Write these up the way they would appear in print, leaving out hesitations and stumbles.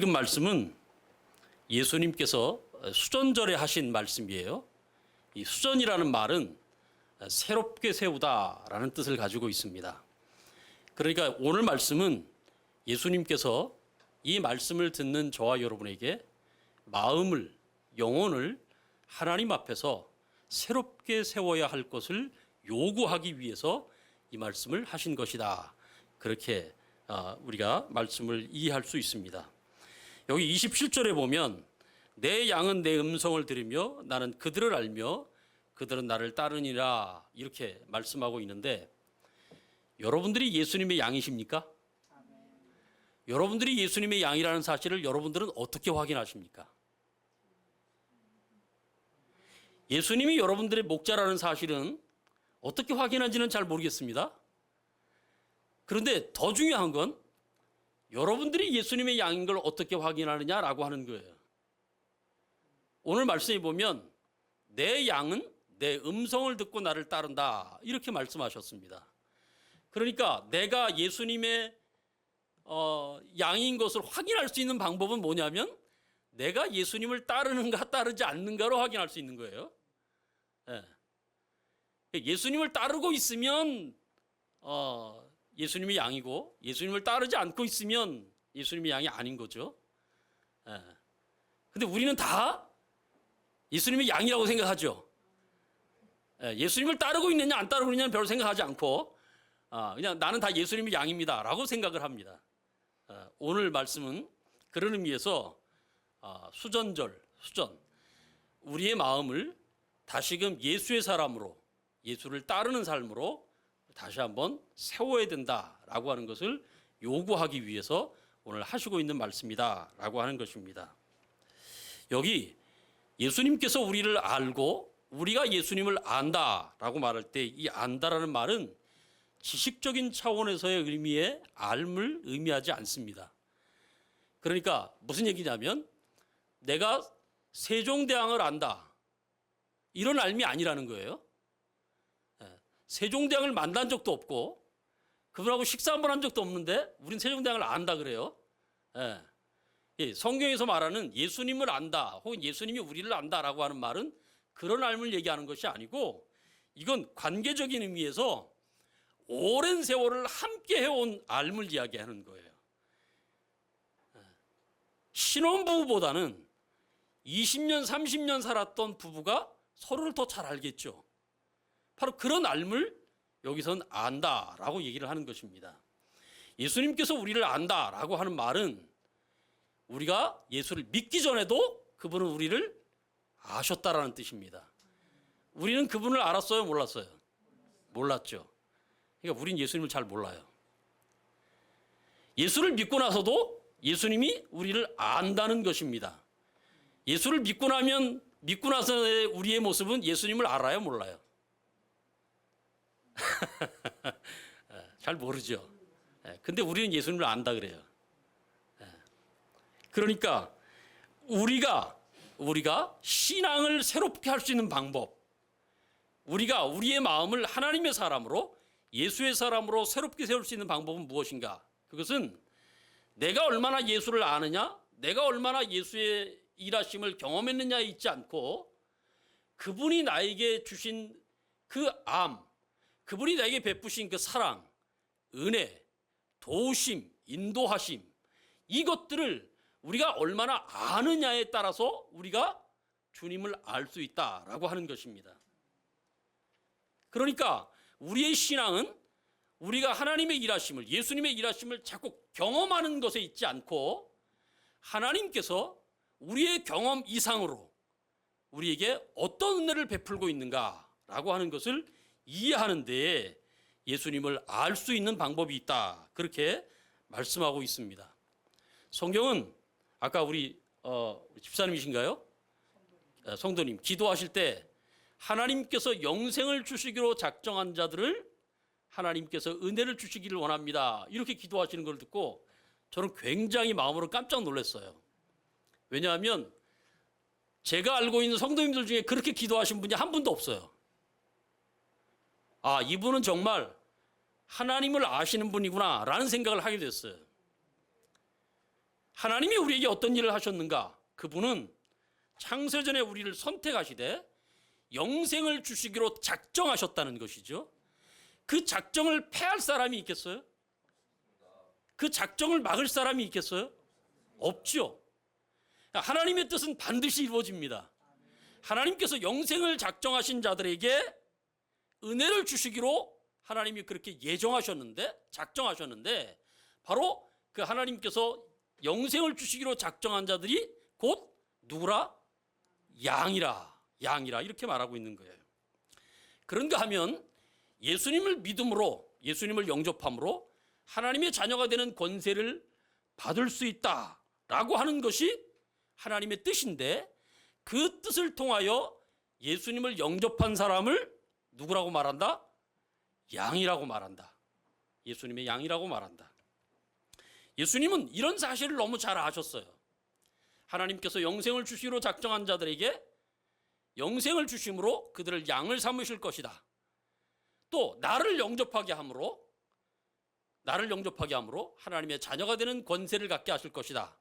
읽은 말씀은 예수님께서 수전절에 하신 말씀이에요. 이 수전이라는 말은 새롭게 세우다라는 뜻을 가지고 있습니다. 그러니까 오늘 말씀은 예수님께서 이 말씀을 듣는 저와 여러분에게 마음을, 영혼을 하나님 앞에서 새롭게 세워야 할 것을 요구하기 위해서 이 말씀을 하신 것이다. 그렇게 우리가 말씀을 이해할 수 있습니다. 여기 27절에 보면 내 양은 내 음성을 들으며 나는 그들을 알며 그들은 나를 따르니라 이렇게 말씀하고 있는데 여러분들이 예수님의 양이십니까? 여러분들이 예수님의 양이라는 사실을 여러분들은 어떻게 확인하십니까? 예수님이 여러분들의 목자라는 사실은 어떻게 확인하는지는 잘 모르겠습니다. 그런데 더 중요한 건 여러분들이 예수님의 양인 걸 어떻게 확인하느냐라고 하는 거예요. 오늘 말씀에 보면 내 양은 내 음성을 듣고 나를 따른다 이렇게 말씀하셨습니다. 그러니까 내가 예수님의 양인 것을 확인할 수 있는 방법은 뭐냐면 내가 예수님을 따르는가 따르지 않는가로 확인할 수 있는 거예요. 예수님을 따르고 있으면 예수님의 양이고 예수님을 따르지 않고 있으면 예수님의 양이 아닌 거죠. 근데 우리는 다 예수님의 양이라고 생각하죠. 예수님을 따르고 있느냐 안 따르고 있느냐는 별로 생각하지 않고 그냥 나는 다 예수님의 양입니다 라고 생각을 합니다. 오늘 말씀은 그런 의미에서 수전 우리의 마음을 다시금 예수의 사람으로 예수를 따르는 삶으로 다시 한번 세워야 된다라고 하는 것을 요구하기 위해서 오늘 하시고 있는 말씀이다라고 하는 것입니다. 여기 예수님께서 우리를 알고 우리가 예수님을 안다라고 말할 때 이 안다라는 말은 지식적인 차원에서의 의미의 알을 의미하지 않습니다. 그러니까 무슨 얘기냐면 내가 세종대왕을 안다 이런 알미 아니라는 거예요. 세종대왕을 만난 적도 없고 그분하고 식사 한번 한 적도 없는데 우린 세종대왕을 안다 그래요. 성경에서 말하는 예수님을 안다 혹은 예수님이 우리를 안다라고 하는 말은 그런 알을 얘기하는 것이 아니고 이건 관계적인 의미에서 오랜 세월을 함께 해온 알을 이야기하는 거예요. 신혼부부보다는 20년 30년 살았던 부부가 서로를 더 잘 알겠죠. 바로 그런 알을 여기선 안다라고 얘기를 하는 것입니다. 예수님께서 우리를 안다라고 하는 말은 우리가 예수를 믿기 전에도 그분은 우리를 아셨다라는 뜻입니다. 우리는 그분을 알았어요, 몰랐어요? 몰랐죠. 그러니까 우린 예수님을 잘 몰라요. 예수를 믿고 나서도 예수님이 우리를 안다는 것입니다. 예수를 믿고 나서의 우리의 모습은 예수님을 알아요, 몰라요? 잘 모르죠. 근데 우리는 예수님을 안다 그래요. 그러니까 우리가 신앙을 새롭게 할 수 있는 방법, 우리가 우리의 마음을 하나님의 사람으로 예수의 사람으로 새롭게 세울 수 있는 방법은 무엇인가? 그것은 내가 얼마나 예수를 아느냐, 내가 얼마나 예수의 일하심을 경험했느냐에 있지 않고 그분이 나에게 주신 그 그분이 나에게 베푸신 그 사랑, 은혜, 도우심, 인도하심 이것들을 우리가 얼마나 아느냐에 따라서 우리가 주님을 알 수 있다라고 하는 것입니다. 그러니까 우리의 신앙은 우리가 하나님의 일하심을 예수님의 일하심을 자꾸 경험하는 것에 있지 않고 하나님께서 우리의 경험 이상으로 우리에게 어떤 은혜를 베풀고 있는가라고 하는 것을 이해하는 데에 예수님을 알 수 있는 방법이 있다. 그렇게 말씀하고 있습니다. 성경은 아까 우리 집사님이신가요? 성도님 기도하실 때 하나님께서 영생을 주시기로 작정한 자들을 하나님께서 은혜를 주시기를 원합니다. 이렇게 기도하시는 걸 듣고 저는 굉장히 마음으로 깜짝 놀랐어요. 왜냐하면 제가 알고 있는 성도님들 중에 그렇게 기도하신 분이 한 분도 없어요. 이분은 정말 하나님을 아시는 분이구나 라는 생각을 하게 됐어요. 하나님이 우리에게 어떤 일을 하셨는가? 그분은 창세전에 우리를 선택하시되 영생을 주시기로 작정하셨다는 것이죠. 그 작정을 패할 사람이 있겠어요? 그 작정을 막을 사람이 있겠어요? 없죠. 하나님의 뜻은 반드시 이루어집니다. 하나님께서 영생을 작정하신 자들에게 은혜를 주시기로 하나님이 그렇게 예정하셨는데, 작정하셨는데, 바로 그 하나님께서 영생을 주시기로 작정한 자들이 곧 누구라? 양이라 이렇게 말하고 있는 거예요. 그런가 하면 예수님을 믿음으로, 예수님을 영접함으로 하나님의 자녀가 되는 권세를 받을 수 있다라고 하는 것이 하나님의 뜻인데, 그 뜻을 통하여 예수님을 영접한 사람을 누구라고 말한다? 양이라고 말한다. 예수님의 양이라고 말한다. 예수님은 이런 사실을 너무 잘 아셨어요. 하나님께서 영생을 주시기로 작정한 자들에게 영생을 주심으로 그들을 양을 삼으실 것이다. 또 나를 영접하게 함으로 하나님의 자녀가 되는 권세를 갖게 하실 것이다.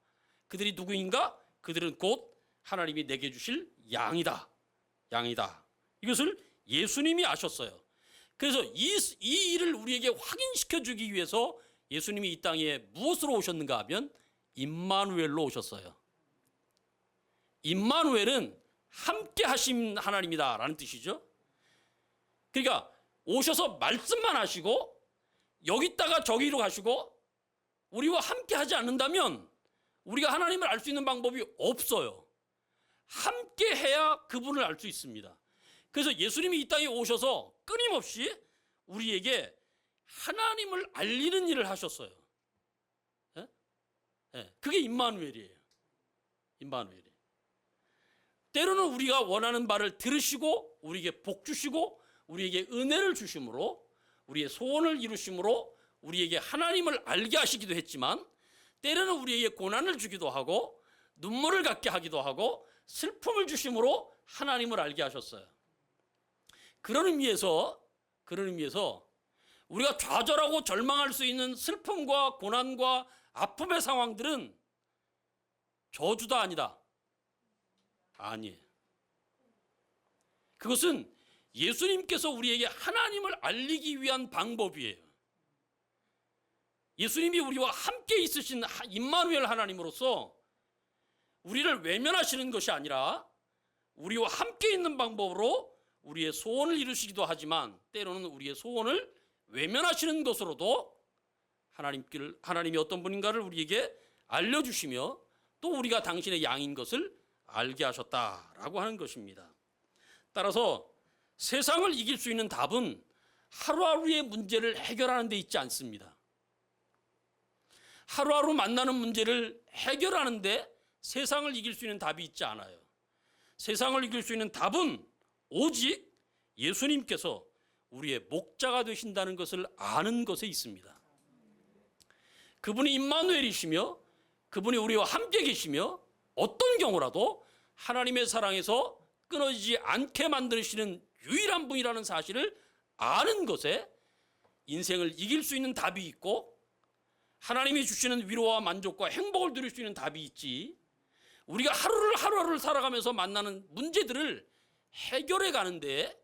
그들이 누구인가? 그들은 곧 하나님이 내게 주실 양이다. 이것을 예수님이 아셨어요. 그래서 이 일을 우리에게 확인시켜 주기 위해서 예수님이 이 땅에 무엇으로 오셨는가 하면 임마누엘로 오셨어요. 임마누엘은 함께 하신 하나님이다라는 뜻이죠. 그러니까 오셔서 말씀만 하시고 여기다가 저기로 가시고 우리와 함께 하지 않는다면 우리가 하나님을 알 수 있는 방법이 없어요. 함께 해야 그분을 알 수 있습니다. 그래서 예수님이 이 땅에 오셔서 끊임없이 우리에게 하나님을 알리는 일을 하셨어요. 예? 예, 그게 임마누엘이에요. 때로는 우리가 원하는 바를 들으시고 우리에게 복 주시고 우리에게 은혜를 주심으로 우리의 소원을 이루심으로 우리에게 하나님을 알게 하시기도 했지만, 때로는 우리에게 고난을 주기도 하고 눈물을 갖게 하기도 하고 슬픔을 주심으로 하나님을 알게 하셨어요. 그런 의미에서 우리가 좌절하고 절망할 수 있는 슬픔과 고난과 아픔의 상황들은 저주다 아니다? 아니에요. 그것은 예수님께서 우리에게 하나님을 알리기 위한 방법이에요. 예수님이 우리와 함께 있으신 임마누엘 하나님으로서 우리를 외면하시는 것이 아니라 우리와 함께 있는 방법으로 우리의 소원을 이루시기도 하지만, 때로는 우리의 소원을 외면하시는 것으로도 하나님이 어떤 분인가를 우리에게 알려주시며 또 우리가 당신의 양인 것을 알게 하셨다라고 하는 것입니다. 따라서 세상을 이길 수 있는 답은 하루하루의 문제를 해결하는 데 있지 않습니다. 하루하루 만나는 문제를 해결하는데 세상을 이길 수 있는 답이 있지 않아요. 세상을 이길 수 있는 답은 오직 예수님께서 우리의 목자가 되신다는 것을 아는 것에 있습니다. 그분이 임마누엘이시며 그분이 우리와 함께 계시며 어떤 경우라도 하나님의 사랑에서 끊어지지 않게 만드시는 유일한 분이라는 사실을 아는 것에 인생을 이길 수 있는 답이 있고, 하나님이 주시는 위로와 만족과 행복을 누릴 수 있는 답이 있지, 우리가 하루하루를 살아가면서 만나는 문제들을 해결해 가는데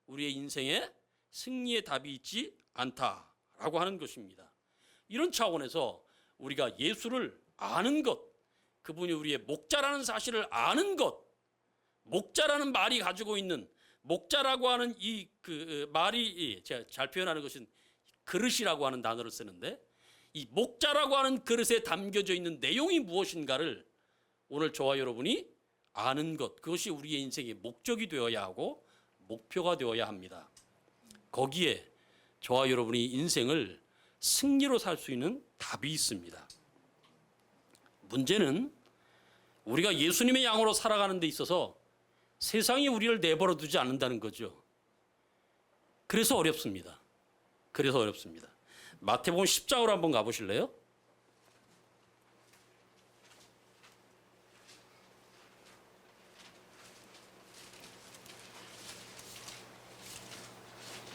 우리의 인생에 승리의 답이 있지 않다라고 하는 것입니다. 이런 차원에서 우리가 예수를 아는 것, 그분이 우리의 목자라는 사실을 아는 것, 목자라는 말이 가지고 있는, 목자라고 하는 이 말이 제가 잘 표현하는 것은 그릇이라고 하는 단어를 쓰는데, 이 목자라고 하는 그릇에 담겨져 있는 내용이 무엇인가를 오늘 저와 여러분이 아는 것, 그것이 우리의 인생의 목적이 되어야 하고 목표가 되어야 합니다. 거기에 저와 여러분이 인생을 승리로 살 수 있는 답이 있습니다. 문제는 우리가 예수님의 양으로 살아가는 데 있어서 세상이 우리를 내버려 두지 않는다는 거죠. 그래서 어렵습니다. 마태복음 10장으로 한번 가보실래요?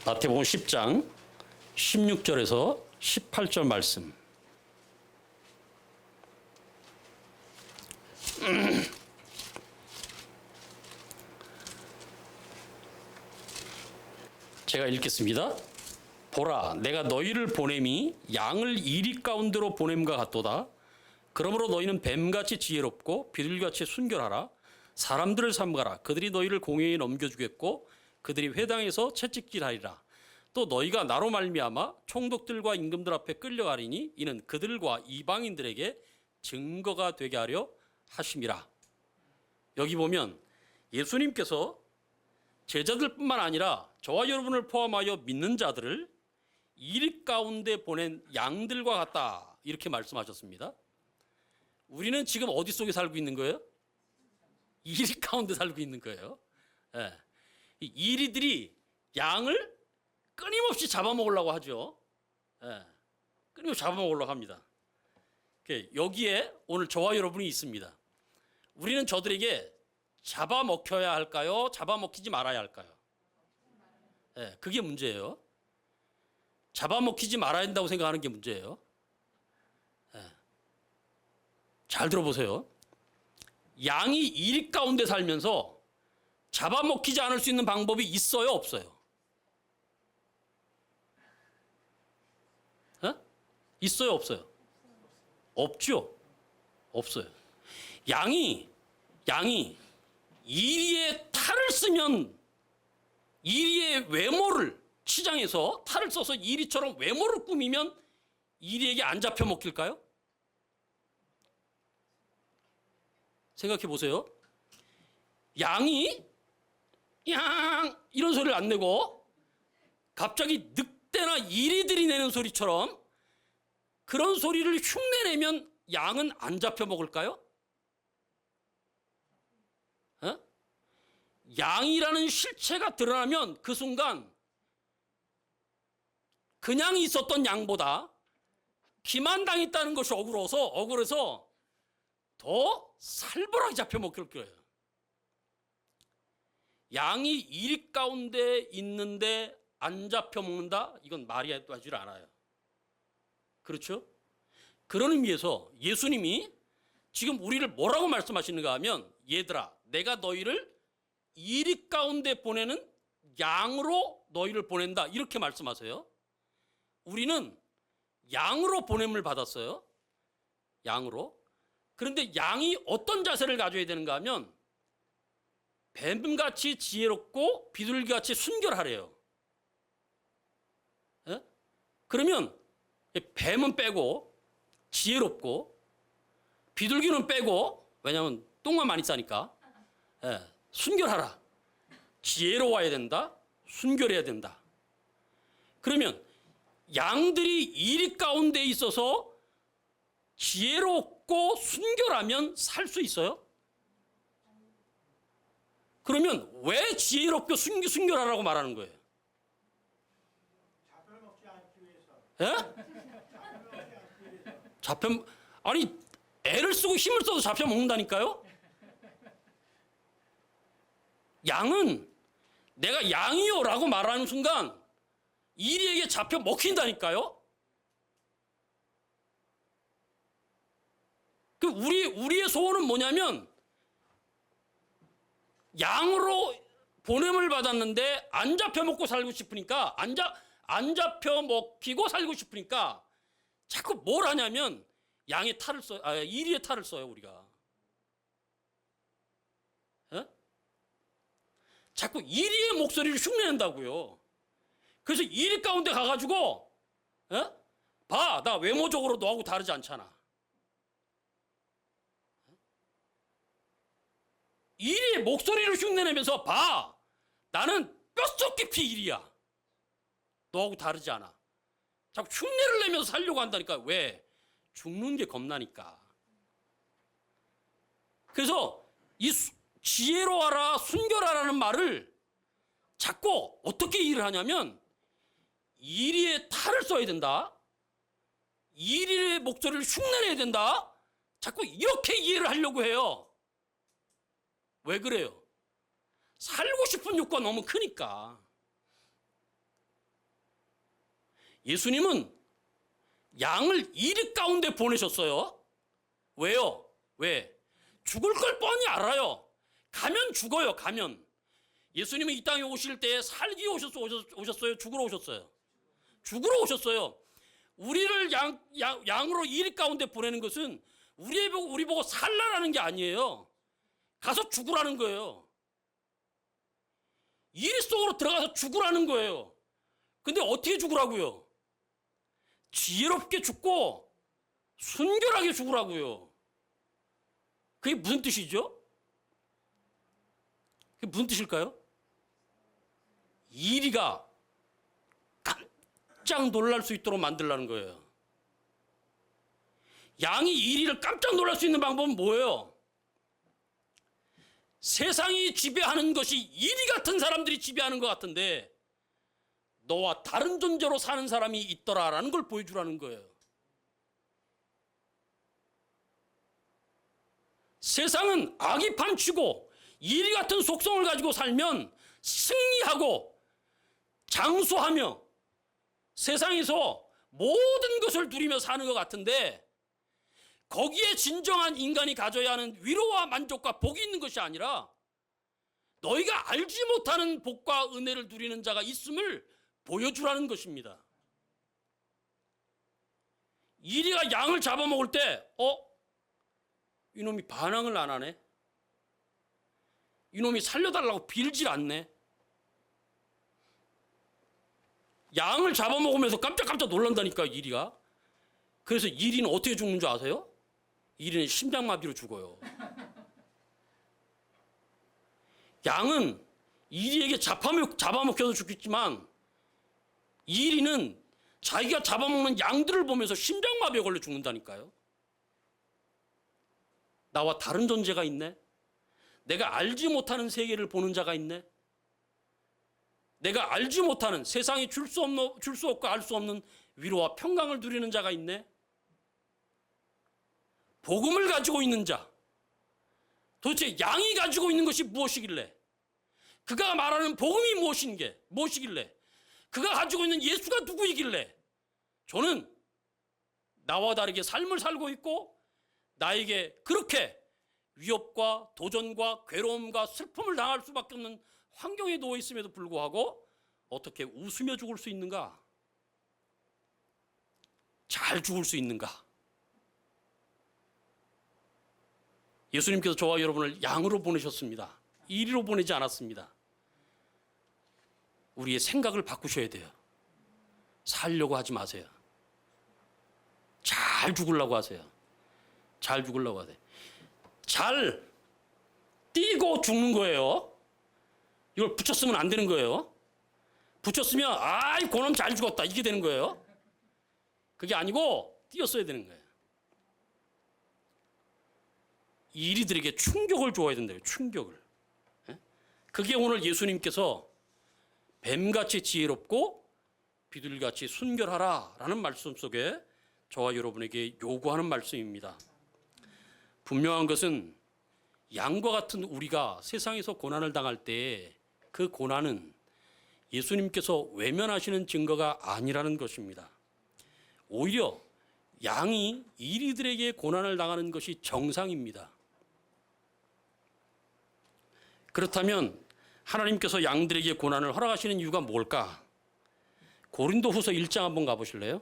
마태복음 10장 16절에서 18절 말씀. 제가 읽겠습니다. 보라, 내가 너희를 보냄이 양을 이리 가운데로 보냄과 같도다. 그러므로 너희는 뱀같이 지혜롭고 비둘기같이 순결하라. 사람들을 삼가라. 그들이 너희를 공회에 넘겨주겠고 그들이 회당에서 채찍질하리라. 또 너희가 나로 말미암아 총독들과 임금들 앞에 끌려가리니 이는 그들과 이방인들에게 증거가 되게 하려 하심이라. 여기 보면 예수님께서 제자들뿐만 아니라 저와 여러분을 포함하여 믿는 자들을 이리 가운데 보낸 양들과 같다 이렇게 말씀하셨습니다. 우리는 지금 어디 속에 살고 있는 거예요? 이리 가운데 살고 있는 거예요. 예. 이 이리들이 양을 끊임없이 잡아먹으려고 하죠. 예. 끊임없이 잡아먹으려고 합니다. 여기에 오늘 저와 여러분이 있습니다. 우리는 저들에게 잡아먹혀야 할까요? 잡아먹히지 말아야 할까요? 예, 그게 문제예요. 잡아먹히지 말아야 한다고 생각하는 게 문제예요. 예. 잘 들어보세요. 양이 이리 가운데 살면서 잡아먹히지 않을 수 있는 방법이 있어요, 없어요? 예? 있어요, 없어요? 없죠. 없어요. 양이 이리의 탈을 쓰면 이리의 외모를 시장에서 탈을 써서 이리처럼 외모를 꾸미면 이리에게 안 잡혀 먹힐까요? 생각해 보세요. 양이 양 이런 소리를 안 내고 갑자기 늑대나 이리들이 내는 소리처럼 그런 소리를 흉내내면 양은 안 잡혀 먹을까요? 어? 양이라는 실체가 드러나면 그 순간 그냥 있었던 양보다 기만당했다는 것이 억울해서 더 살벌하게 잡혀 먹힐 거예요. 양이 이리 가운데 있는데 안 잡혀 먹는다? 이건 말이 되질 않아요. 그렇죠? 그런 의미에서 예수님이 지금 우리를 뭐라고 말씀하시는가 하면 얘들아 내가 너희를 이리 가운데 보내는 양으로 너희를 보낸다 이렇게 말씀하세요. 우리는 양으로 보냄을 받았어요. 양으로. 그런데 양이 어떤 자세를 가져야 되는가 하면 뱀같이 지혜롭고 비둘기같이 순결하래요. 예? 그러면 뱀은 빼고 지혜롭고 비둘기는 빼고 왜냐하면 똥만 많이 싸니까 예, 순결하라. 지혜로워야 된다. 순결해야 된다. 그러면 양들이 이리 가운데 있어서 지혜롭고 순결하면 살 수 있어요? 그러면 왜 지혜롭고 순결하라고 말하는 거예요? 잡혀먹지 않기 위해서. 예? 아니 애를 쓰고 힘을 써도 잡혀 먹는다니까요? 양은 내가 양이요라고 말하는 순간 이리에게 잡혀 먹힌다니까요? 우리의 소원은 뭐냐면 양으로 보냄을 받았는데 안 잡혀 먹고 살고 싶으니까 안 잡혀 먹히고 살고 싶으니까 자꾸 뭘 하냐면 양의 탈을 써요. 이리의 탈을 써요, 우리가. 에? 자꾸 이리의 목소리를 흉내낸다고요. 그래서 이리 가운데 가가지고 에? 봐, 나 외모적으로 너하고 다르지 않잖아. 이리의 목소리를 흉내내면서 봐, 나는 뼛속 깊이 이리야. 너하고 다르지 않아. 자꾸 흉내를 내면서 살려고 한다니까. 왜? 죽는 게 겁나니까. 그래서 이 지혜로워라, 순결하라는 말을 자꾸 어떻게 이해를 하냐면 이리의 탈을 써야 된다. 이리의 목소리를 흉내내야 된다. 자꾸 이렇게 이해를 하려고 해요. 왜 그래요? 살고 싶은 욕구가 너무 크니까. 예수님은 양을 이리 가운데 보내셨어요. 왜요? 왜? 죽을 걸 뻔히 알아요. 가면 죽어요. 가면. 예수님은 이 땅에 오실 때 살기 오셨어요? 죽으러 오셨어요? 죽으러 오셨어요. 우리를 양으로 일 가운데 보내는 것은 우리 보고 살라라는 게 아니에요. 가서 죽으라는 거예요. 일 속으로 들어가서 죽으라는 거예요. 근데 어떻게 죽으라고요? 지혜롭게 죽고 순결하게 죽으라고요. 그게 무슨 뜻이죠? 그게 무슨 뜻일까요? 이리가 깜짝 놀랄 수 있도록 만들라는 거예요. 양이 이리를 깜짝 놀랄 수 있는 방법은 뭐예요? 세상이 지배하는 것이 이리 같은 사람들이 지배하는 것 같은데 너와 다른 존재로 사는 사람이 있더라라는 걸 보여주라는 거예요. 세상은 악이 판치고 이리 같은 속성을 가지고 살면 승리하고 장수하며 세상에서 모든 것을 누리며 사는 것 같은데 거기에 진정한 인간이 가져야 하는 위로와 만족과 복이 있는 것이 아니라 너희가 알지 못하는 복과 은혜를 누리는 자가 있음을 보여주라는 것입니다. 이리가 양을 잡아먹을 때 이놈이 반항을 안 하네. 이놈이 살려달라고 빌질 않네. 양을 잡아먹으면서 깜짝깜짝 놀란다니까 이리가. 그래서 이리는 어떻게 죽는 줄 아세요? 이리는 심장마비로 죽어요. 양은 이리에게 잡아먹혀서 죽겠지만 이리는 자기가 잡아먹는 양들을 보면서 심장마비에 걸려 죽는다니까요. 나와 다른 존재가 있네. 내가 알지 못하는 세계를 보는 자가 있네. 내가 알지 못하는 세상이 줄 수 없고 알 수 없는 위로와 평강을 누리는 자가 있네. 복음을 가지고 있는 자. 도대체 양이 가지고 있는 것이 무엇이길래? 그가 말하는 복음이 무엇이길래? 그가 가지고 있는 예수가 누구이길래? 저는 나와 다르게 삶을 살고 있고 나에게 그렇게 위협과 도전과 괴로움과 슬픔을 당할 수밖에 없는 환경에 놓여 있음에도 불구하고 어떻게 웃으며 죽을 수 있는가? 잘 죽을 수 있는가? 예수님께서 저와 여러분을 양으로 보내셨습니다. 이리로 보내지 않았습니다. 우리의 생각을 바꾸셔야 돼요. 살려고 하지 마세요. 잘 죽으려고 하세요. 잘 죽으려고 하세요. 잘 뛰고 죽는 거예요. 이걸 붙였으면 안 되는 거예요. 붙였으면 아이 그놈 잘 죽었다 이게 되는 거예요. 그게 아니고 뛰었어야 되는 거예요. 이리들에게 충격을 줘야 된다고요. 충격을. 그게 오늘 예수님께서 뱀같이 지혜롭고 비둘기같이 순결하라 라는 말씀 속에 저와 여러분에게 요구하는 말씀입니다. 분명한 것은 양과 같은 우리가 세상에서 고난을 당할 때 그 고난은 예수님께서 외면하시는 증거가 아니라는 것입니다. 오히려 양이 이리들에게 고난을 당하는 것이 정상입니다. 그렇다면 하나님께서 양들에게 고난을 허락하시는 이유가 뭘까? 고린도후서 1장 한번 가보실래요?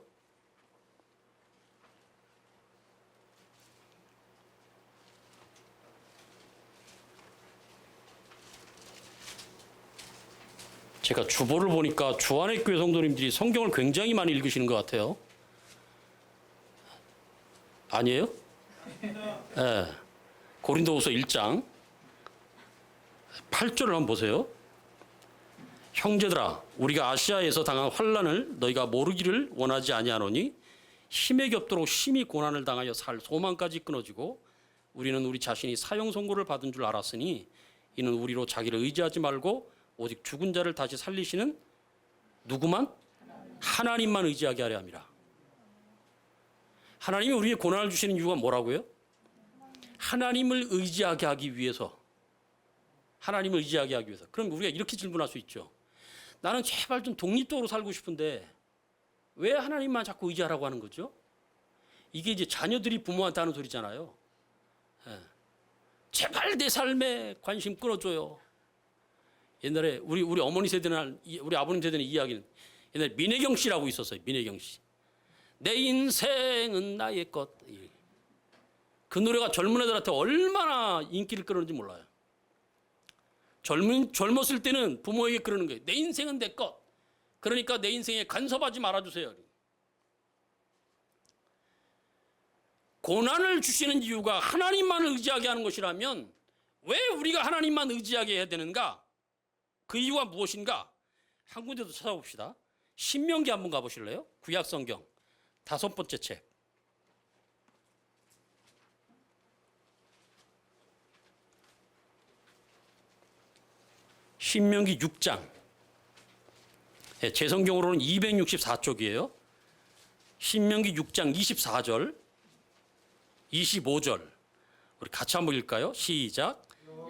제가 주보를 보니까 주안의 교회 성도님들이 성경을 굉장히 많이 읽으시는 것 같아요. 아니에요? 네. 고린도후서 1장 8절을 한번 보세요. 형제들아 우리가 아시아에서 당한 환난을 너희가 모르기를 원하지 아니하노니 힘에 겹도록 심히 고난을 당하여 살 소망까지 끊어지고 우리는 우리 자신이 사형 선고를 받은 줄 알았으니 이는 우리로 자기를 의지하지 말고 오직 죽은 자를 다시 살리시는 누구만? 하나님만 의지하게 하려 함이라. 하나님이 우리에게 고난을 주시는 이유가 뭐라고요? 하나님을 의지하게 하기 위해서. 하나님을 의지하게 하기 위해서. 그럼 우리가 이렇게 질문할 수 있죠. 나는 제발 좀 독립적으로 살고 싶은데 왜 하나님만 자꾸 의지하라고 하는 거죠? 이게 이제 자녀들이 부모한테 하는 소리잖아요. 예. 제발 내 삶에 관심 끌어줘요. 옛날에 우리 어머니 세대나 우리 아버님 세대는 이야기는 옛날에 민혜경 씨라고 있었어요. 민혜경 씨. 내 인생은 나의 것. 그 노래가 젊은 애들한테 얼마나 인기를 끌었는지 몰라요. 젊었을 때는 부모에게 그러는 거예요. 내 인생은 내 것. 그러니까 내 인생에 간섭하지 말아주세요. 고난을 주시는 이유가 하나님만을 의지하게 하는 것이라면 왜 우리가 하나님만 의지하게 해야 되는가? 그 이유가 무엇인가? 한 군데 더 찾아봅시다. 신명기 한번 가보실래요? 구약성경 5번째 책. 신명기 6장. 제 성경으로는 264쪽이에요. 신명기 6장 24절, 25절. 우리 같이 한번 읽을까요? 시작.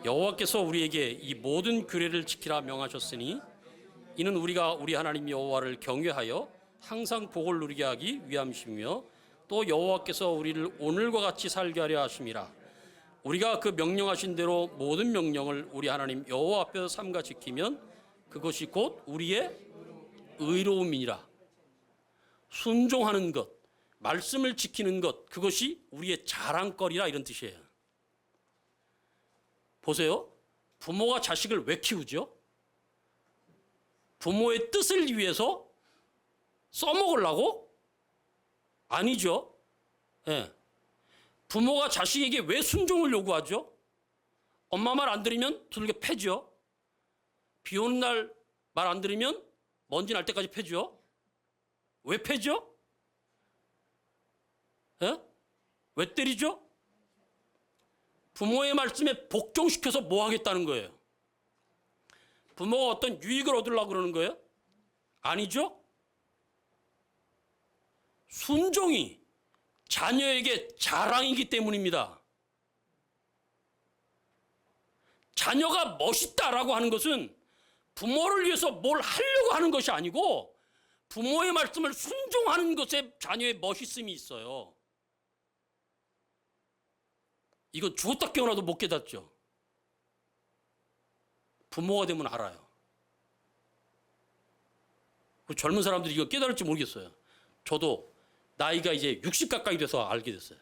여호와께서 우리에게 이 모든 규례를 지키라 명하셨으니 이는 우리가 우리 하나님 여호와를 경외하여 항상 복을 누리게 하기 위함이시며 또 여호와께서 우리를 오늘과 같이 살게 하려 하심이라. 우리가 그 명령하신 대로 모든 명령을 우리 하나님 여호와 앞에서 삼가 지키면 그것이 곧 우리의 의로움이니라. 순종하는 것, 말씀을 지키는 것, 그것이 우리의 자랑거리라 이런 뜻이에요. 보세요. 부모가 자식을 왜 키우죠? 부모의 뜻을 위해서 써먹으려고? 아니죠. 예. 부모가 자식에게 왜 순종을 요구하죠? 엄마 말 안 들으면 두들겨 패죠. 비 오는 날 말 안 들으면 먼지 날 때까지 패죠. 왜 패죠? 예? 왜 때리죠? 부모의 말씀에 복종시켜서 뭐 하겠다는 거예요? 부모가 어떤 유익을 얻으려고 그러는 거예요? 아니죠? 순종이 자녀에게 자랑이기 때문입니다. 자녀가 멋있다라고 하는 것은 부모를 위해서 뭘 하려고 하는 것이 아니고 부모의 말씀을 순종하는 것에 자녀의 멋있음이 있어요. 이건 죽었다 깨어나도 못 깨닫죠. 부모가 되면 알아요. 젊은 사람들이 이거 깨달을지 모르겠어요. 저도 나이가 이제 60 가까이 돼서 알게 됐어요.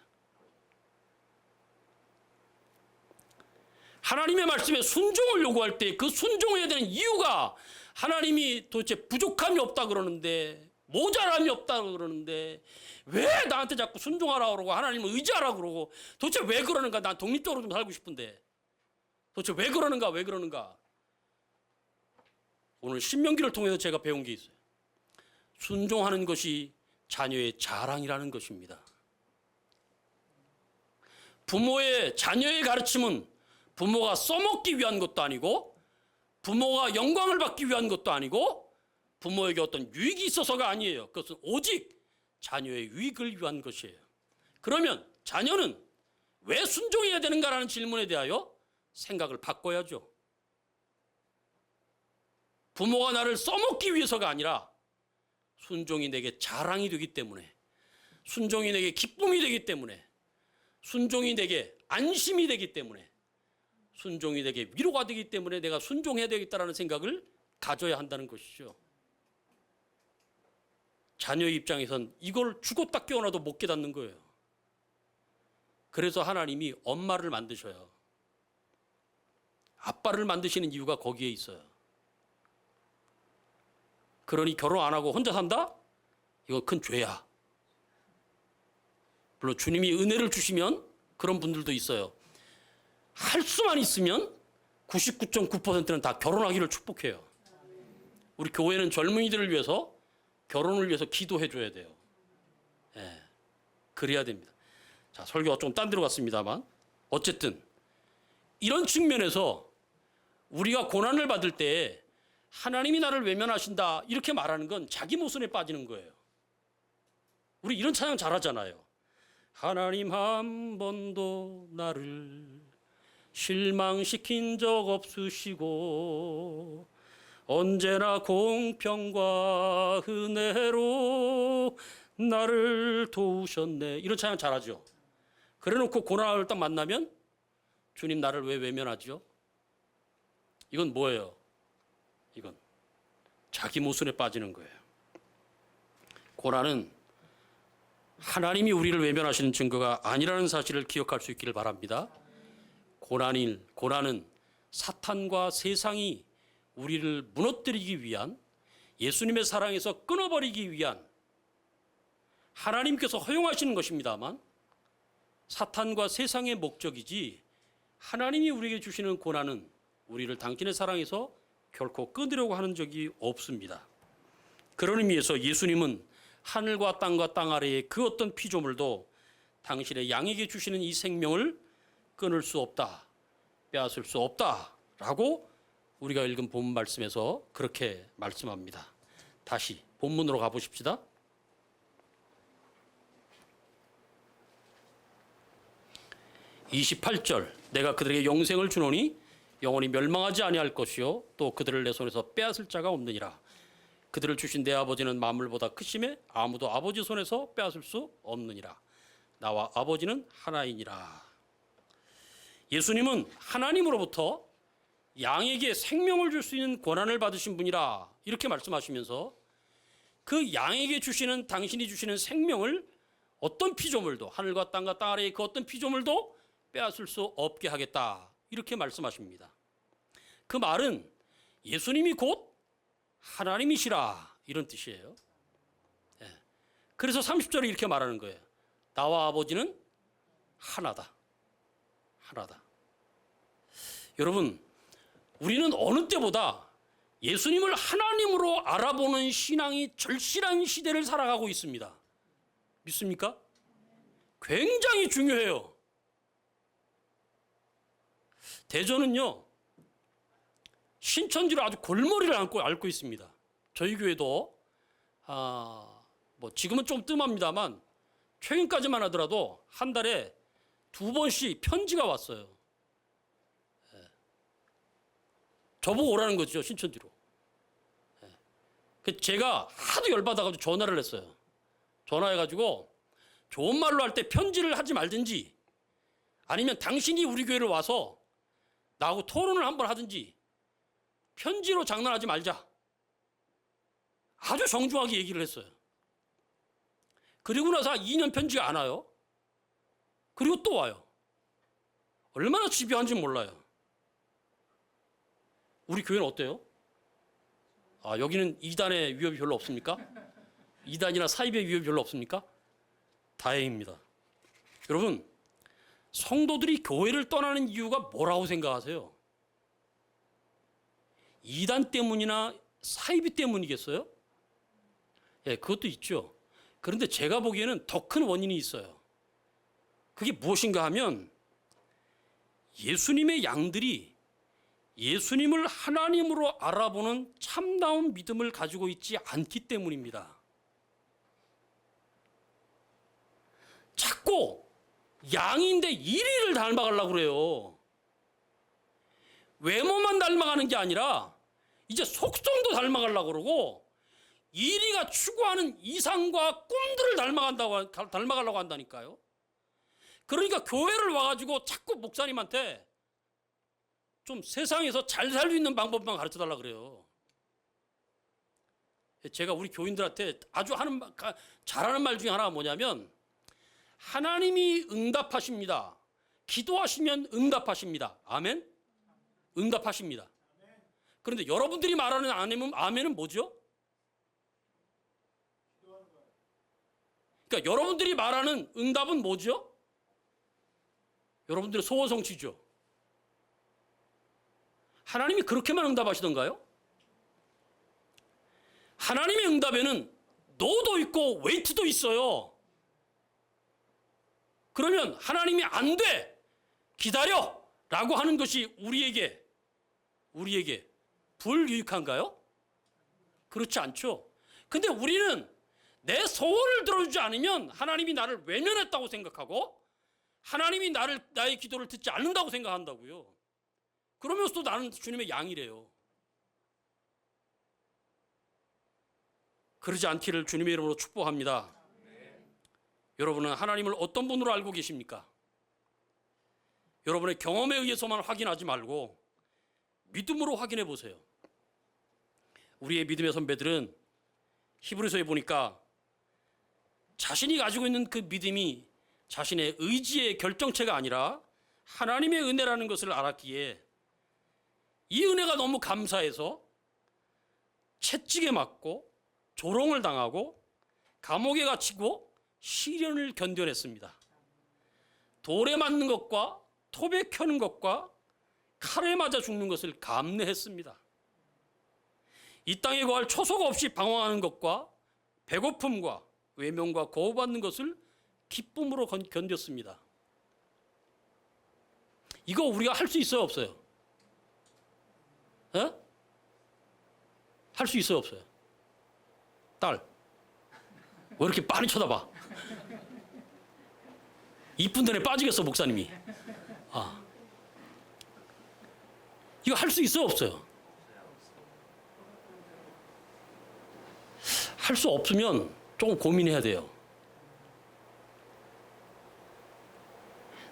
하나님의 말씀에 순종을 요구할 때 그 순종해야 되는 이유가 하나님이 도대체 부족함이 없다 그러는데 모자람이 없다 그러는데 왜 나한테 자꾸 순종하라 그러고 하나님을 의지하라 그러고 도대체 왜 그러는가? 난 독립적으로 좀 살고 싶은데 도대체 왜 그러는가? 오늘 신명기를 통해서 제가 배운 게 있어요. 순종하는 것이 자녀의 자랑이라는 것입니다. 부모의 자녀의 가르침은 부모가 써먹기 위한 것도 아니고 부모가 영광을 받기 위한 것도 아니고 부모에게 어떤 유익이 있어서가 아니에요. 그것은 오직 자녀의 유익을 위한 것이에요. 그러면 자녀는 왜 순종해야 되는가라는 질문에 대하여 생각을 바꿔야죠. 부모가 나를 써먹기 위해서가 아니라 순종이 내게 자랑이 되기 때문에, 순종이 내게 기쁨이 되기 때문에, 순종이 내게 안심이 되기 때문에, 순종이 내게 위로가 되기 때문에 내가 순종해야 되겠다는 생각을 가져야 한다는 것이죠. 자녀의 입장에선 이걸 죽었다 깨어나도 못 깨닫는 거예요. 그래서 하나님이 엄마를 만드셔요. 아빠를 만드시는 이유가 거기에 있어요. 그러니 결혼 안 하고 혼자 산다? 이거 큰 죄야. 물론 주님이 은혜를 주시면 그런 분들도 있어요. 할 수만 있으면 99.9%는 다 결혼하기를 축복해요. 우리 교회는 젊은이들을 위해서 결혼을 위해서 기도해 줘야 돼요. 예, 그래야 됩니다. 자, 설교가 좀 딴 데로 갔습니다만 어쨌든 이런 측면에서 우리가 고난을 받을 때 하나님이 나를 외면하신다 이렇게 말하는 건 자기 모순에 빠지는 거예요. 우리 이런 찬양 잘하잖아요. 하나님 한 번도 나를 실망시킨 적 없으시고 언제나 공평과 은혜로 나를 도우셨네. 이런 찬양 잘하죠. 그래놓고 고난을 딱 만나면 주님 나를 왜 외면하죠? 이건 뭐예요? 이건 자기 모순에 빠지는 거예요. 고난은 하나님이 우리를 외면하시는 증거가 아니라는 사실을 기억할 수 있기를 바랍니다. 고난은 사탄과 세상이 우리를 무너뜨리기 위한, 예수님의 사랑에서 끊어버리기 위한 하나님께서 허용하시는 것입니다만, 사탄과 세상의 목적이지 하나님이 우리에게 주시는 고난은 우리를 당신의 사랑에서 결코 끊으려고 하는 적이 없습니다. 그런 의미에서 예수님은 하늘과 땅 아래의 그 어떤 피조물도 당신의 양에게 주시는 이 생명을 끊을 수 없다, 빼앗을 수 없다라고 우리가 읽은 본문 말씀에서 그렇게 말씀합니다. 다시 본문으로 가보십시다. 28절, 내가 그들에게 영생을 주노니 영원히 멸망하지 아니할 것이요 또 그들을 내 손에서 빼앗을 자가 없느니라. 그들을 주신 내 아버지는 만물보다 크심에 아무도 아버지 손에서 빼앗을 수 없느니라. 나와 아버지는 하나이니라. 예수님은 하나님으로부터 양에게 생명을 줄 수 있는 권한을 받으신 분이라 이렇게 말씀하시면서 그 양에게 주시는, 당신이 주시는 생명을 어떤 피조물도, 하늘과 땅 아래의 그 어떤 피조물도 빼앗을 수 없게 하겠다 이렇게 말씀하십니다. 그 말은 예수님이 곧 하나님이시라 이런 뜻이에요. 그래서 30절에 이렇게 말하는 거예요. 나와 아버지는 하나다. 하나다. 여러분, 우리는 어느 때보다 예수님을 하나님으로 알아보는 신앙이 절실한 시대를 살아가고 있습니다. 믿습니까? 굉장히 중요해요. 대전은요, 신천지로 아주 골머리를 앓고 있습니다. 저희 교회도 지금은 좀 뜸합니다만 최근까지만 하더라도 한 달에 2번씩 편지가 왔어요. 저보고 오라는 거죠, 신천지로. 제가 하도 열받아가지고 전화를 했어요. 전화해가지고 좋은 말로 할 때 편지를 하지 말든지, 아니면 당신이 우리 교회를 와서 나하고 토론을 한번 하든지 편지로 장난하지 말자. 아주 정중하게 얘기를 했어요. 그리고 나서 2년 편지가 안 와요. 그리고 또 와요. 얼마나 집요한지 몰라요. 우리 교회는 어때요? 여기는 이단의 위협이 별로 없습니까? 이단이나 사입의 위협이 별로 없습니까? 다행입니다. 여러분, 성도들이 교회를 떠나는 이유가 뭐라고 생각하세요? 이단 때문이나 사이비 때문이겠어요? 예, 그것도 있죠. 그런데 제가 보기에는 더 큰 원인이 있어요. 그게 무엇인가 하면 예수님의 양들이 예수님을 하나님으로 알아보는 참다운 믿음을 가지고 있지 않기 때문입니다. 자꾸 양인데 이리를 닮아가려고 그래요. 외모만 닮아가는 게 아니라 이제 속성도 닮아가려고 그러고, 이리가 추구하는 이상과 꿈들을 닮아가려고 한다니까요. 그러니까 교회를 와가지고 자꾸 목사님한테 좀 세상에서 잘 살 수 있는 방법만 가르쳐 달라 그래요. 제가 우리 교인들한테 아주 잘하는 말 중에 하나가 뭐냐면, 하나님이 응답하십니다. 기도하시면 응답하십니다. 아멘? 응답하십니다. 그런데 여러분들이 말하는 아멘은 뭐죠? 그러니까 여러분들이 말하는 응답은 뭐죠? 여러분들의 소원성취죠. 하나님이 그렇게만 응답하시던가요? 하나님의 응답에는 노도 있고 웨이트도 있어요. 그러면 하나님이 안 돼, 기다려 라고 하는 것이 우리에게 불유익한가요? 그렇지 않죠. 근데 우리는 내 소원을 들어주지 않으면 하나님이 나를 외면했다고 생각하고, 하나님이 나의 기도를 듣지 않는다고 생각한다고요. 그러면서도 나는 주님의 양이래요. 그러지 않기를 주님의 이름으로 축복합니다. 여러분은 하나님을 어떤 분으로 알고 계십니까? 여러분의 경험에 의해서만 확인하지 말고 믿음으로 확인해 보세요. 우리의 믿음의 선배들은 히브리서에 보니까 자신이 가지고 있는 그 믿음이 자신의 의지의 결정체가 아니라 하나님의 은혜라는 것을 알았기에 이 은혜가 너무 감사해서 채찍에 맞고 조롱을 당하고 감옥에 갇히고 시련을 견뎌냈습니다. 돌에 맞는 것과 톱에 켜는 것과 칼에 맞아 죽는 것을 감내했습니다. 이 땅에 거할 초소가 없이 방황하는 것과 배고픔과 외면과 거부받는 것을 기쁨으로 견뎠습니다. 이거 우리가 할 수 있어요, 없어요? 할 수 있어요, 없어요? 딸, 왜 이렇게 빤히 쳐다봐? 이쁜 데에 빠지겠어, 목사님이. 이거 할 수 있어요, 없어요? 할 수 없으면 조금 고민해야 돼요.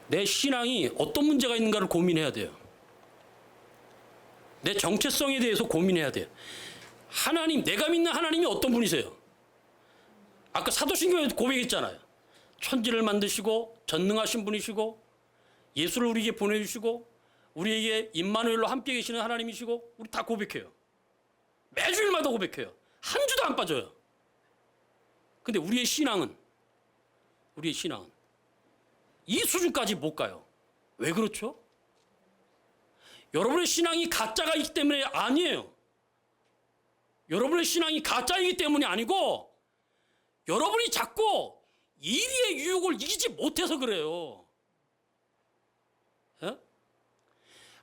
내 신앙이 어떤 문제가 있는가를 고민해야 돼요. 내 정체성에 대해서 고민해야 돼요. 하나님, 내가 믿는 하나님이 어떤 분이세요? 아까 사도신경에도 고백했잖아요. 천지를 만드시고 전능하신 분이시고 예수를 우리에게 보내주시고 우리에게 임마누엘로 함께 계시는 하나님이시고, 우리 다 고백해요. 매주일마다 고백해요. 한 주도 안 빠져요. 근데 우리의 신앙은 이 수준까지 못 가요. 왜 그렇죠? 여러분의 신앙이 가짜가 있기 때문에 아니에요. 여러분의 신앙이 가짜이기 때문이 아니고 여러분이 자꾸 이리의 유혹을 이기지 못해서 그래요.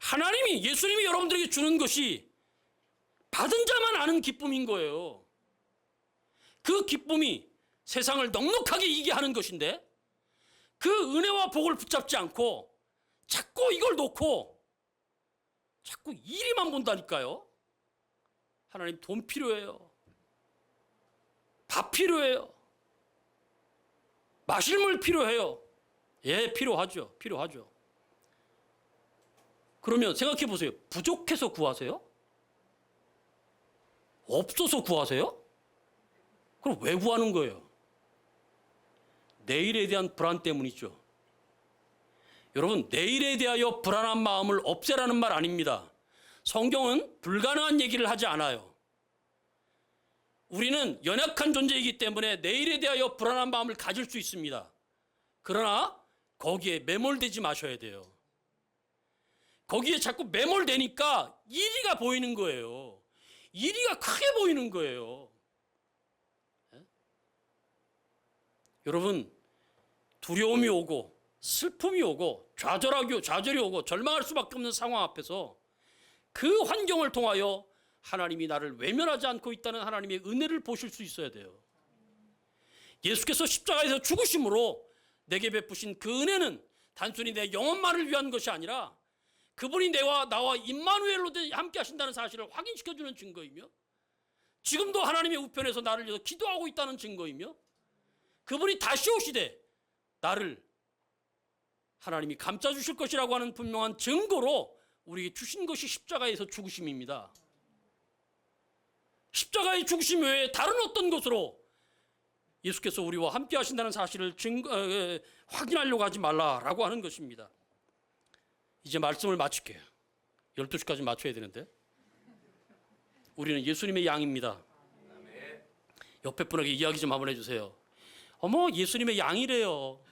하나님이, 예수님이 여러분들에게 주는 것이 받은 자만 아는 기쁨인 거예요. 그 기쁨이 세상을 넉넉하게 이기게 하는 것인데 그 은혜와 복을 붙잡지 않고 자꾸 이걸 놓고 자꾸 이리만 본다니까요. 하나님, 돈 필요해요. 밥 필요해요. 마실 물 필요해요. 예, 필요하죠. 그러면 생각해 보세요. 부족해서 구하세요? 없어서 구하세요? 그럼 왜 구하는 거예요? 내일에 대한 불안 때문이죠. 여러분, 내일에 대하여 불안한 마음을 없애라는 말 아닙니다. 성경은 불가능한 얘기를 하지 않아요. 우리는 연약한 존재이기 때문에 내일에 대하여 불안한 마음을 가질 수 있습니다. 그러나 거기에 매몰되지 마셔야 돼요. 거기에 자꾸 매몰되니까 이리가 보이는 거예요. 이리가 크게 보이는 거예요. 여러분, 두려움이 오고 슬픔이 오고 좌절이 오고 절망할 수밖에 없는 상황 앞에서 그 환경을 통하여 하나님이 나를 외면하지 않고 있다는 하나님의 은혜를 보실 수 있어야 돼요. 예수께서 십자가에서 죽으심으로 내게 베푸신 그 은혜는 단순히 내 영혼만을 위한 것이 아니라 그분이 나와 임마누엘로 함께 하신다는 사실을 확인시켜주는 증거이며, 지금도 하나님의 우편에서 나를 위해서 기도하고 있다는 증거이며, 그분이 다시 오시되 나를 하나님이 감싸주실 것이라고 하는 분명한 증거로 우리에게 주신 것이 십자가에서 죽으심입니다. 십자가의 죽으심 외에 다른 어떤 것으로 예수께서 우리와 함께 하신다는 사실을 확인하려고 하지 말라라고 하는 것입니다. 이제 말씀을 마칠게요. 12시까지 맞춰야 되는데. 우리는 예수님의 양입니다. 옆에 분에게 이야기 좀 한번 해주세요. 어머, 예수님의 양이래요.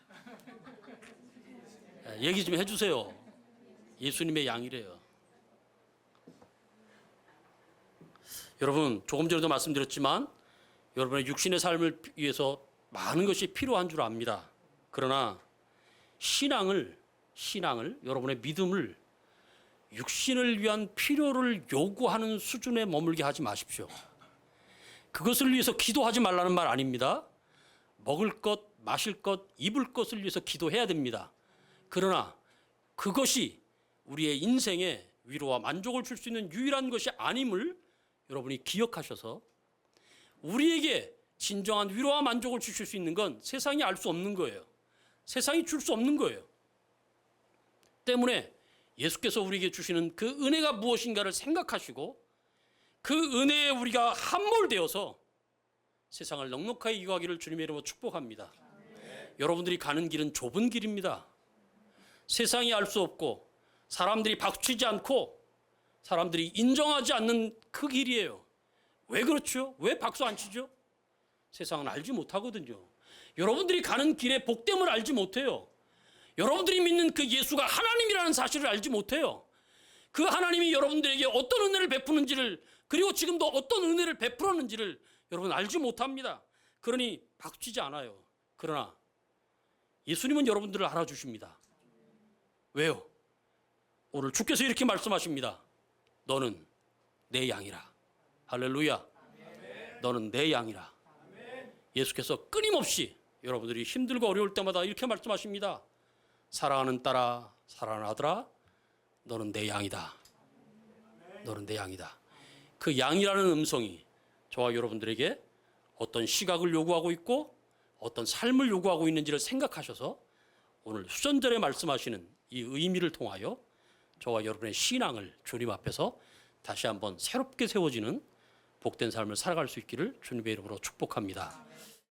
얘기 좀 해주세요. 예수님의 양이래요. 여러분, 조금 전에도 말씀드렸지만 여러분의 육신의 삶을 위해서 많은 것이 필요한 줄 압니다. 그러나 신앙을 여러분의 믿음을 육신을 위한 필요를 요구하는 수준에 머물게 하지 마십시오. 그것을 위해서 기도하지 말라는 말 아닙니다. 먹을 것, 마실 것, 입을 것을 위해서 기도해야 됩니다. 그러나 그것이 우리의 인생에 위로와 만족을 줄 수 있는 유일한 것이 아님을 여러분이 기억하셔서, 우리에게 진정한 위로와 만족을 주실 수 있는 건 세상이 알 수 없는 거예요. 세상이 줄 수 없는 거예요. 때문에 예수께서 우리에게 주시는 그 은혜가 무엇인가를 생각하시고 그 은혜에 우리가 함몰되어서 세상을 넉넉하게 이겨가기를 주님의 이름으로 축복합니다. 여러분들이 가는 길은 좁은 길입니다. 세상이 알 수 없고 사람들이 박치지 않고 사람들이 인정하지 않는 그 길이에요. 왜 그렇죠? 왜 박수 안 치죠? 세상은 알지 못하거든요. 여러분들이 가는 길의 복됨을 알지 못해요. 여러분들이 믿는 그 예수가 하나님이라는 사실을 알지 못해요. 그 하나님이 여러분들에게 어떤 은혜를 베푸는지를, 그리고 지금도 어떤 은혜를 베풀었는지를 여러분 알지 못합니다. 그러니 박치지 않아요. 그러나 예수님은 여러분들을 알아주십니다. 왜요? 오늘 주께서 이렇게 말씀하십니다. 너는 내 양이라. 할렐루야. 너는 내 양이라. 예수께서 끊임없이 여러분들이 힘들고 어려울 때마다 이렇게 말씀하십니다. 사랑하는 딸아, 사랑하는 아들아, 너는 내 양이다. 너는 내 양이다. 그 양이라는 음성이 저와 여러분들에게 어떤 시각을 요구하고 있고 어떤 삶을 요구하고 있는지를 생각하셔서 오늘 수전절에 말씀하시는 이 의미를 통하여 저와 여러분의 신앙을 주님 앞에서 다시 한번 새롭게 세워지는 복된 삶을 살아갈 수 있기를 주님의 이름으로 축복합니다.